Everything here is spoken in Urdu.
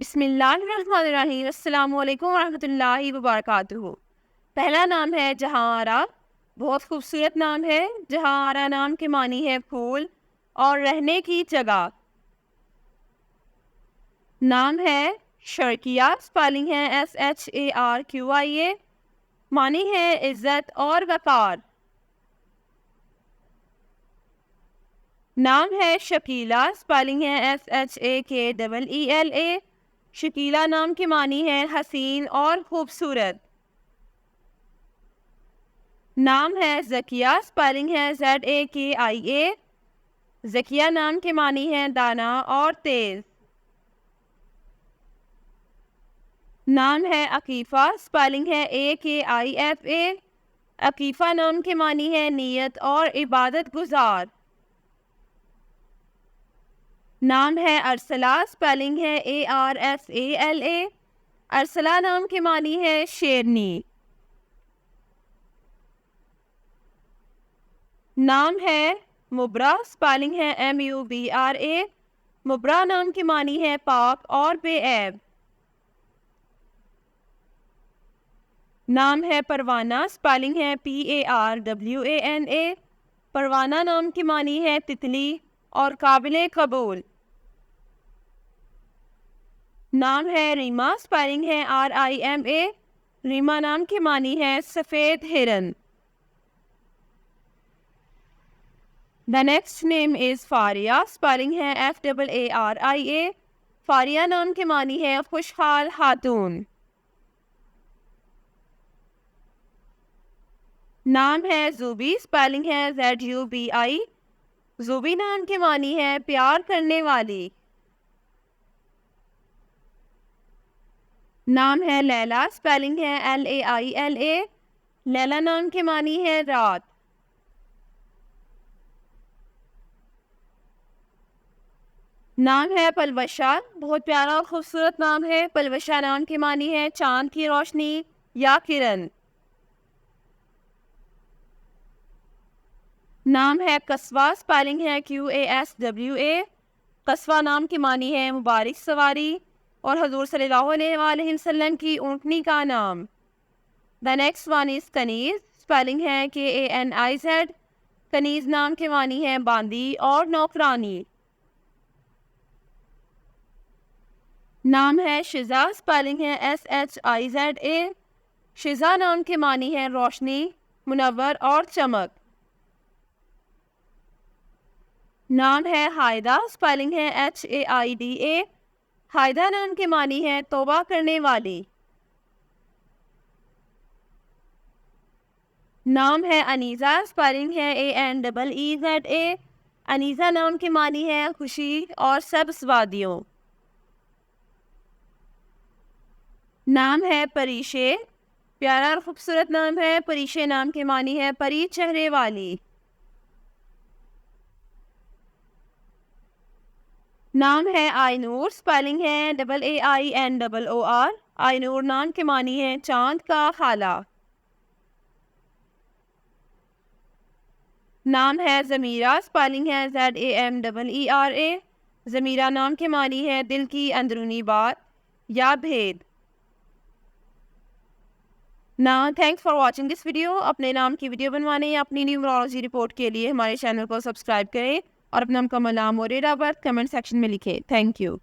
بسم اللہ الرحمن الرحیم۔ السلام علیکم ورحمۃ اللہ وبرکاتہ۔ پہلا نام ہے جہاں آرا۔ بہت خوبصورت نام ہے۔ جہاں آرا نام کے معنی ہے پھول اور رہنے کی جگہ۔ نام ہے شرقیہ، اسپیلنگ ہے SHARQIA، معنی ہے عزت اور وقار۔ نام ہے شکیلا، اسپیلنگ ہے SHAKEELA، شکیلا نام کے معنی ہے حسین اور خوبصورت۔ نام ہے زکیہ، اسپیلنگ ہے ZAKIA، زکیہ نام کے معنی ہے دانا اور تیز۔ نام ہے عقیفہ، اسپیلنگ ہے AKIFA، عقیفہ نام کے معنی ہے نیت اور عبادت گزار۔ نام ہے ارسلہ، اسپیلنگ ہے ARSALA، ارسلہ نام کے معنی ہے شیرنی۔ نام ہے مبرہ، اسپیلنگ ہے MUBRA، مبرہ نام کے معنی ہے پاک اور بے عیب۔ نام ہے پروانہ، اسپیلنگ ہے PARWANA، پروانہ نام کے معنی ہے تتلی اور قابل قبول۔ نام ہے ریما، اسپیلنگ ہے RIMA، ریما نام کے معنی ہے سفید ہرن۔ The next name is Faria, spelling ہے FAARIA، فاریہ نام کے معنی ہے خوشحال خاتون۔ نام ہے زوبی، اسپیلنگ ہے ZUBI، زوبی نام کے معنی ہے پیار کرنے والی۔ نام ہے لیلا، اسپیلنگ ہے LAILA، لیلا نام کے معنی ہے رات۔ نام ہے پلوشہ، بہت پیارا اور خوبصورت نام ہے۔ پلوشہ نام کے معنی ہے چاند کی روشنی یا کرن۔ نام ہے قصوہ، اسپیلنگ ہے QASWA، قصوہ نام کے معنی ہے مبارک سواری اور حضور صلی اللہ علیہ وآلہ وسلم کی اونٹنی کا نام۔ The next one is Kaniz, spelling ہے KANIZ، کنیز نام کے معنی ہے باندی اور نوکرانی۔ نام ہے شزا، اسپیلنگ ہے SHIZA، شزا نام کے معنی ہے روشنی، منور اور چمک۔ نام ہے ہائدہ، اسپیلنگ ہے HAIDA، ہائدہ نام کے معنی ہے توبہ کرنے والی۔ نام ہے انیزہ، اسپیلنگ ہے ANEEZA، انیزہ نام کے معنی ہے خوشی اور سبز وادیوں۔ نام ہے پریشے، پیارا اور خوبصورت نام ہے۔ پریشے نام کے معنی ہے پری چہرے والی۔ نام ہے آئی نور، اسپیلنگ ہے AAINOOR، آئی نور نام کے معنی ہے چاند کا خالہ۔ نام ہے ضمیرہ، اسپیلنگ ہے ZAMEERA، ضمیرہ نام کے معنی ہے دل کی اندرونی بات یا بھید۔ Thanks for watching this video. اپنے نام کی ویڈیو بنوانے یا اپنی نیومرولوجی رپورٹ کے لیے ہمارے چینل کو سبسکرائب کریں اور اپنا مکمل نام اور date of birth comment section میں لکھیں۔ Thank you.